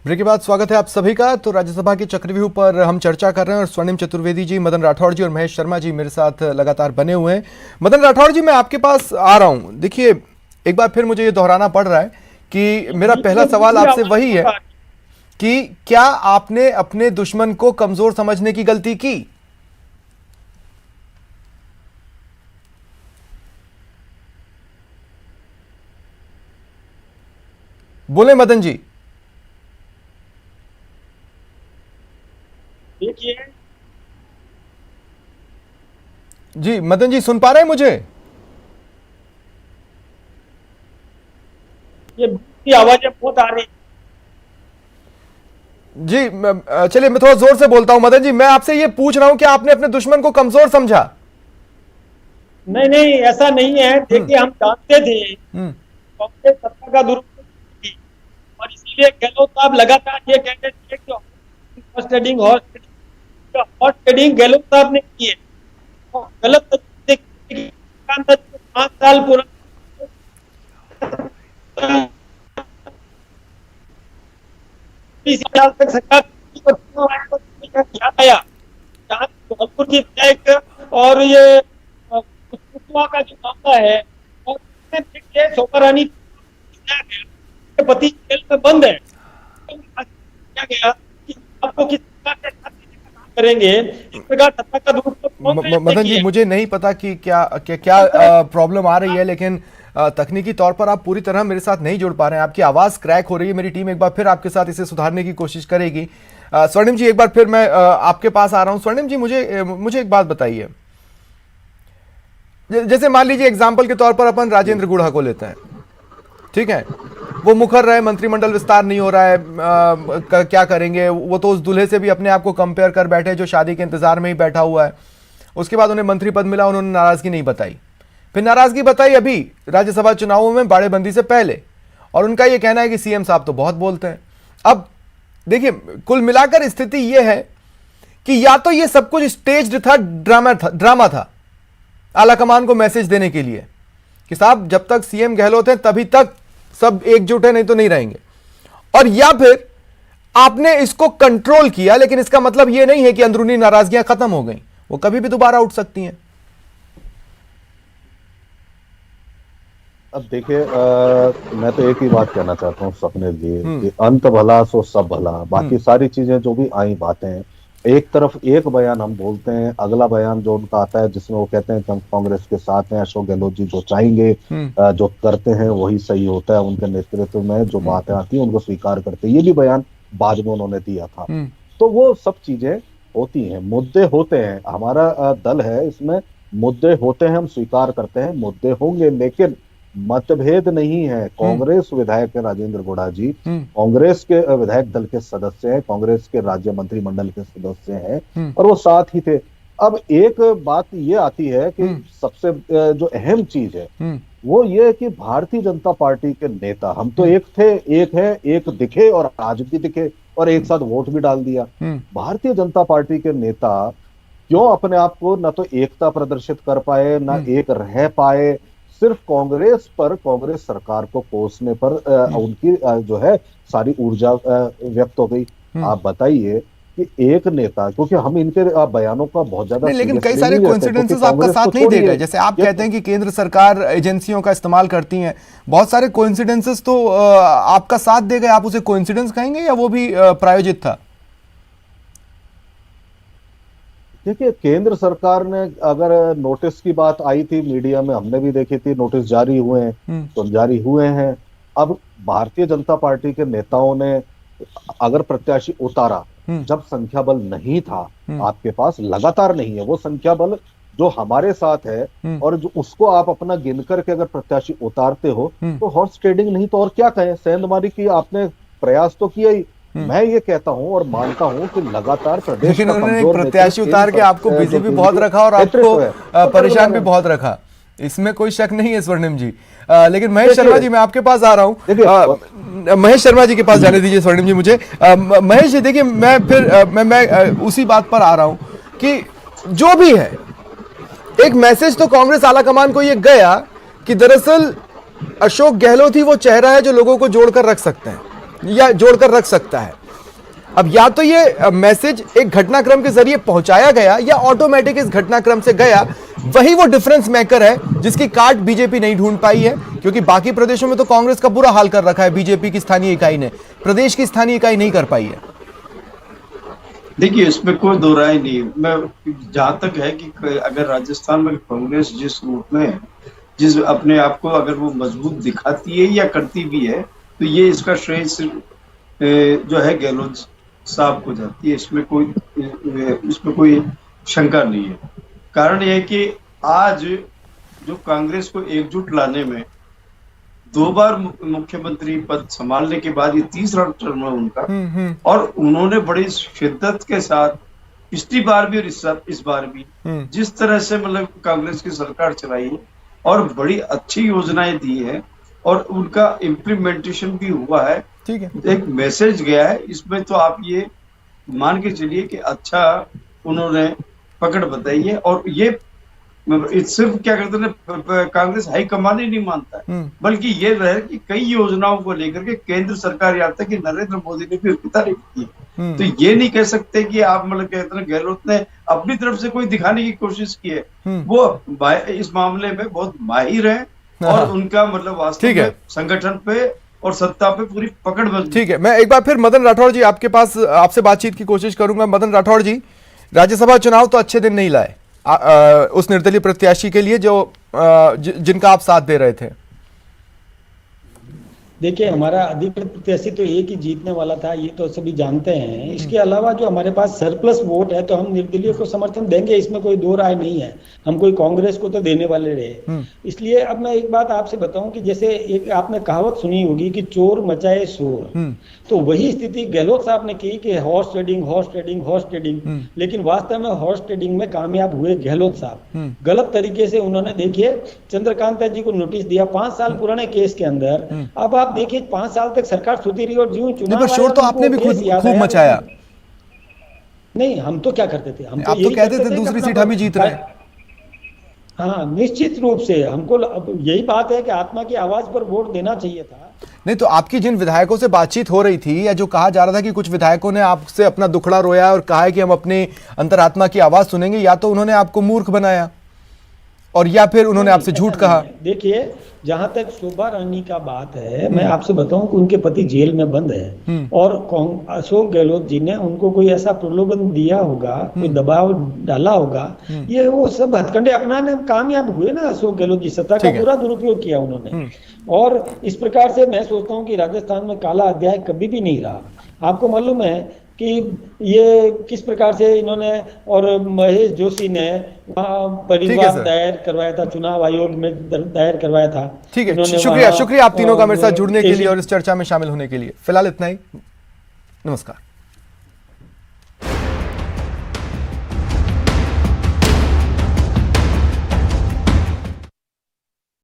Break के बाद स्वागत है आप सभी का। तो राज्यसभा के चक्रव्यूह पर हम चर्चा कर रहे हैं और स्वर्णिम चतुर्वेदी जी, मदन राठौड़ जी और महेश शर्मा जी मेरे साथ लगातार बने हुए हैं। मदन राठौड़ जी, मैं आपके पास आ रहा हूं। देखिए, एक बार फिर मुझे ये दोहराना पड़ रहा है कि मेरा पहला सवाल आपसे वही है कि क्या आपने अपने दुश्मन को कमजोर समझने की गलती की? बोले मदन जी। देखिए, जी मदन जी, सुन पा रहे हैं मुझे? ये आवाजें बहुत आ रही। जी चलिए, मैं थोड़ा जोर से बोलता हूं। मदन जी, मैं आपसे ये पूछ रहा हूं कि आपने अपने दुश्मन को कमजोर समझा? नहीं नहीं, ऐसा नहीं है। हम्म। देखिए, हम जानते थे हम्म। कांग्रेस सत्ता का दुरुपयोग की और इसीलिए गहलोत साहब लगातार ये कहते थे कि हॉर्स ट्रेडिंग गहलोत साहब ने की है और गलत तरीके से की है। 5 साल पुराना साल तक सरकार याद आया धौलपुर की विधायक और ये कुशवाहा का जो मामला है और देखिए शोभा रानी के पति जेल में बंद है। क्या गया कि आपको किस प्रकार के साथ काम करेंगे, इस प्रकार सत्ता का दुरुपयोग कांग्रेस ने मदन जी, किया है। मुझे नहीं पता कि क्या क्या, क्या प्रॉब्लम आ रही है, लेकिन तकनीकी तौर पर आप पूरी तरह मेरे साथ नहीं जुड़ पा रहे हैं। आपकी आवाज़ क्रैक हो रही है। मेरी टीम एक बार फिर आपके साथ इसे सुधारने की कोशिश करेगी। स्वर्णिम जी, एक बार फिर मैं आपके पास आ रहा हूं। स्वर्णिम जी, मुझे मुझे एक बात बताइए। जैसे मान लीजिए एग्जाम्पल के तौर पर अपन राजेंद्र गुढ़ा को लेते हैं, ठीक है? वो मुखर रहे, मंत्रिमंडल विस्तार नहीं हो रहा है, क्या करेंगे? वो तो उस दूल्हे से भी अपने आप को कंपेयर कर बैठे जो शादी के इंतजार में ही बैठा हुआ है। उसके बाद उन्हें मंत्री पद मिला, उन्होंने नाराजगी नहीं बताई। फिर नाराजगी बताई अभी राज्यसभा चुनावों में बाड़ेबंदी से पहले, और उनका यह कहना है कि सीएम साहब तो बहुत बोलते हैं। अब देखिए, कुल मिलाकर स्थिति यह है कि या तो ये सब कुछ स्टेज्ड था, ड्रामा था आलाकमान को मैसेज देने के लिए कि साहब जब तक सीएम गहलोत हैं तभी तक सब एकजुट है, नहीं तो नहीं रहेंगे, और या फिर आपने इसको कंट्रोल किया। लेकिन इसका मतलब यह नहीं है कि अंदरूनी नाराजगियां खत्म हो गई, वो कभी भी दोबारा उठ सकती हैं। अब देखिए, मैं तो एक ही बात कहना चाहता हूँ सपने लिए कि अंत भला सो सब भला। बाकी सारी चीजें जो भी आई बातें हैं, एक तरफ एक बयान हम बोलते हैं, अगला बयान जो उनका आता है जिसमें वो कहते हैं कि हम कांग्रेस के साथ हैं, अशोक गहलोत जी जो चाहेंगे जो करते हैं वही सही होता है, उनके नेतृत्व में जो बातें आती हैं उनको स्वीकार करते हैं। ये भी बयान बाद में उन्होंने दिया था। तो वो सब चीजें होती हैं, मुद्दे होते हैं। हमारा दल है, इसमें मुद्दे होते हैं, हम स्वीकार करते हैं, मुद्दे होंगे, लेकिन मतभेद नहीं है। कांग्रेस विधायक है राजेंद्र गुढ़ा जी, कांग्रेस के विधायक दल के सदस्य हैं, कांग्रेस के राज्य मंत्रिमंडल के सदस्य हैं और वो साथ ही थे। अब एक बात ये आती है कि सबसे जो अहम चीज है वो ये है कि भारतीय जनता पार्टी के नेता, हम तो एक थे, एक है, एक दिखे और आज भी दिखे और एक साथ वोट भी डाल दिया। भारतीय जनता पार्टी के नेता क्यों अपने आप को न तो एकता प्रदर्शित कर पाए, न एक रह पाए, सिर्फ कांग्रेस पर, कांग्रेस सरकार को कोसने पर उनकी जो है सारी ऊर्जा व्यक्त हो गई। आप बताइए कि एक नेता, क्योंकि हम इनके बयानों का बहुत ज्यादा नहीं, लेकिन कई सारे कोइंसिडेंसेस आपका साथ नहीं दे रहे। जैसे आप कहते हैं कि केंद्र सरकार एजेंसियों का इस्तेमाल करती है, बहुत सारे कोइंसिडेंसेस तो आपका साथ दे गए। आप उसे कोइंसिडेंस कहेंगे या वो भी प्रायोजित था? देखिए, केंद्र सरकार ने, अगर नोटिस की बात आई थी मीडिया में, हमने भी देखी थी, नोटिस जारी हुए हैं तो जारी हुए हैं। अब भारतीय जनता पार्टी के नेताओं ने अगर प्रत्याशी उतारा जब संख्या बल नहीं था आपके पास, लगातार नहीं है वो संख्या बल जो हमारे साथ है, और जो उसको आप अपना गिन करके अगर प्रत्याशी उतारते हो तो हॉर्स ट्रेडिंग नहीं तो और क्या कहें, सेंधमारी की आपने प्रयास तो किया ही। मैं ये कहता हूं और मानता हूं कि लगातार प्रदेश, लेकिन उन्होंने एक प्रत्याशी उतार के आपको बिजी भी बहुत रखा और आपको परेशान भी बहुत रखा, इसमें कोई शक नहीं है स्वर्णिम जी। लेकिन महेश शर्मा जी, मैं आपके पास आ रहा हूं। महेश शर्मा जी के पास जाने दीजिए स्वर्णिम जी मुझे। महेश जी, देखिए, मैं फिर मैं उसी बात पर आ रहा हूं कि जो भी है, एक मैसेज तो कांग्रेस आलाकमान को यह गया कि दरअसल अशोक गहलोत ही वो चेहरा है जो लोगों को जोड़कर रख सकते हैं। या जोड़कर रख सकता है। अब या तो ये मैसेज एक घटनाक्रम के जरिए पहुंचाया गया या ऑटोमेटिक इस घटनाक्रम से गया, वही वो डिफरेंस मेकर है जिसकी काट बीजेपी नहीं ढूंढ पाई है, क्योंकि बाकी प्रदेशों में तो कांग्रेस का बुरा हाल कर रखा है बीजेपी की स्थानीय इकाई ने, प्रदेश की स्थानीय इकाई नहीं कर पाई है। देखिए, इसमें कोई दो राय नहीं। मैं जहां तक है कि अगर राजस्थान में कांग्रेस जिस रूप में जिस अपने आप को अगर वो मजबूत दिखाती है या करती भी है, तो ये इसका श्रेय सिर्फ जो है गहलोत साहब को जाती है। इसमें कोई शंका नहीं है। कारण यह है कि आज जो कांग्रेस को एकजुट लाने में 2 बार मुख्यमंत्री पद संभालने के बाद ये तीसरा टर्म है उनका, और उन्होंने बड़ी शिद्दत के साथ पिछली बार भी और इस बार भी जिस तरह से मतलब कांग्रेस की सरकार चलाई है और बड़ी अच्छी योजनाएं दी है और उनका इम्प्लीमेंटेशन भी हुआ है, ठीक है, एक मैसेज गया है। इसमें तो आप ये मान के चलिए कि अच्छा उन्होंने पकड़ बताई है। और ये सिर्फ क्या करते हैं, कांग्रेस हाईकमान ही नहीं मानता है, बल्कि ये रहे कि कई योजनाओं को लेकर के केंद्र सरकार यहाँ तक कि नरेंद्र मोदी ने भी उनकी तारीफ की। तो ये नहीं कह सकते कि आप मतलब कहते हैं गहलोत ने अपनी तरफ से कोई दिखाने की कोशिश की है। वो इस मामले में बहुत माहिर है और उनका मतलब वास्तव में संगठन पे और सत्ता पे पूरी पकड़ मजबूत। ठीक है, मैं एक बार फिर मदन राठौड़ जी आपके पास आपसे बातचीत की कोशिश करूंगा। मदन राठौड़ जी, राज्यसभा चुनाव तो अच्छे दिन नहीं लाए उस निर्दलीय प्रत्याशी के लिए जो जिनका आप साथ दे रहे थे। देखिए, हमारा अधिकृत प्रत्याशी तो एक ही जीतने वाला था, ये तो सभी जानते हैं। इसके अलावा जो हमारे पास सरप्लस वोट है तो हम निर्दलीय को समर्थन देंगे, इसमें कोई दो राय नहीं है। हम कोई कांग्रेस को तो देने वाले रहे। इसलिए अब मैं एक बात आपसे बताऊं कि जैसे एक आपने कहावत सुनी होगी कि चोर मचाए शोर, तो वही स्थिति गहलोत साहब ने की कि horse trading horse trading horse trading, लेकिन वास्तव में हॉर्स ट्रेडिंग में कामयाब हुए गहलोत साहब। गलत तरीके से उन्होंने, देखिए, चंद्रकांता जी को नोटिस दिया 5 साल पुराने केस के अंदर। अब आप देखिए 5 साल तक सरकार सोती रही और जो चुनाव शोर तो आपने भी खूब मचाया। नहीं, हम तो क्या करते थे, हम आप तो कहते थे दूसरी सीट हम ही जीत रहे हैं। हाँ, निश्चित रूप से हमको यही बात है कि आत्मा की आवाज पर वोट देना चाहिए था। नहीं तो आपकी जिन विधायकों से बातचीत हो रही थी या जो कहा जा रहा था कि कुछ विधायकों ने आपसे अपना दुखड़ा रोया और कहा है कि हम अपने अंतरात्मा की आवाज सुनेंगे, या तो उन्होंने आपको मूर्ख बनाया और या फिर उन्होंने आपसे झूठ कहा। देखिए, जहां तक शोभा रानी का बात है, मैं आपसे बताऊं कि उनके पति जेल में बंद है और अशोक गहलोत जी ने उनको कोई ऐसा प्रलोभन दिया होगा, कोई दबाव डाला होगा, ये वो सब हथकंडे अपनाने में कामयाब हुए ना। अशोक गहलोत जी सत्ता का पूरा दुरुपयोग किया उन्होंने, और इस प्रकार से मैं सोचता हूँ कि राजस्थान में काला अध्याय कभी भी नहीं रहा। आपको मालूम है कि ये किस प्रकार से इन्होंने और महेश जोशी ने परिवार दायर करवाया था, चुनाव आयोग में दायर करवाया था। ठीक है, शुक्रिया आप तीनों का मेरे साथ जुड़ने के लिए और इस चर्चा में शामिल होने के लिए। फिलहाल इतना ही, नमस्कार।